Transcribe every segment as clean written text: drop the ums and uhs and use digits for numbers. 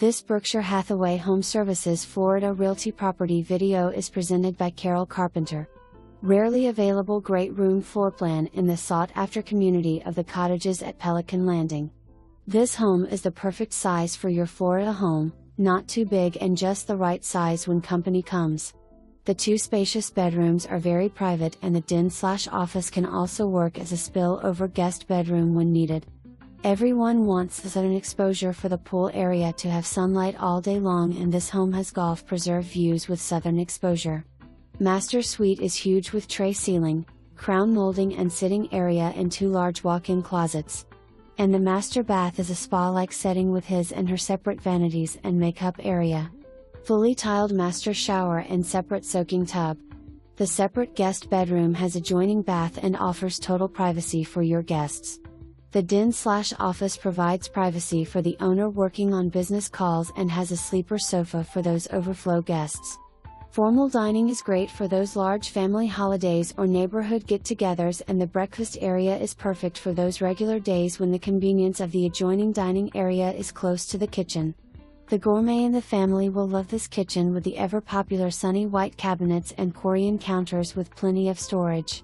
This Berkshire Hathaway HomeServices Florida Realty property video is presented by Carpenter. Rarely available great room floor plan in the sought-after community of the cottages at Pelican Landing. This home is the perfect size for your Florida home, not too big and just the right size when company comes. The two spacious bedrooms are very private, and the den/office can also work as a spill-over guest bedroom when needed. Everyone wants the southern exposure for the pool area to have sunlight all day long, and this home has golf preserve views with southern exposure. Master suite is huge with tray ceiling, crown molding and sitting area and two large walk-in closets. And the master bath is a spa-like setting with his and her separate vanities and makeup area. Fully tiled master shower and separate soaking tub. The separate guest bedroom has adjoining bath and offers total privacy for your guests. The den/office provides privacy for the owner working on business calls and has a sleeper sofa for those overflow guests. Formal dining is great for those large family holidays or neighborhood get-togethers, and the breakfast area is perfect for those regular days when the convenience of the adjoining dining area is close to the kitchen. The gourmet in the family will love this kitchen with the ever-popular sunny white cabinets and Korean counters with plenty of storage.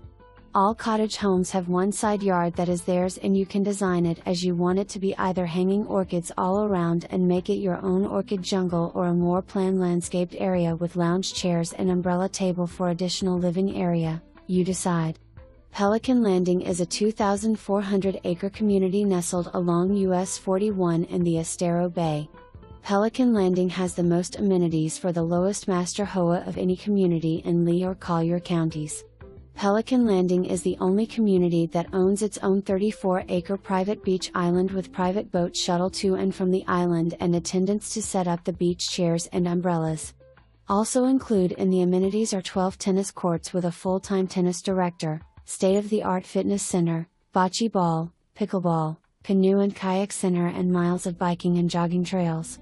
All cottage homes have one side yard that is theirs, and you can design it as you want it to be, either hanging orchids all around and make it your own orchid jungle, or a more planned landscaped area with lounge chairs and umbrella table for additional living area. You decide. Pelican Landing is a 2,400-acre community nestled along US 41 in the Estero Bay. Pelican Landing has the most amenities for the lowest master HOA of any community in Lee or Collier counties. Pelican Landing is the only community that owns its own 34-acre private beach island with private boat shuttle to and from the island and attendants to set up the beach chairs and umbrellas. Also included in the amenities are 12 tennis courts with a full-time tennis director, state-of-the-art fitness center, bocce ball, pickleball, canoe and kayak center, and miles of biking and jogging trails.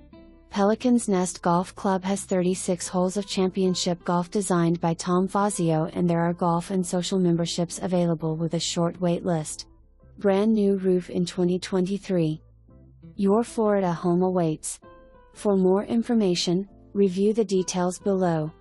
Pelican's Nest Golf Club has 36 holes of championship golf designed by Tom Fazio, and there are golf and social memberships available with a short wait list. Brand new roof in 2023. Your Florida home awaits. For more information, review the details below.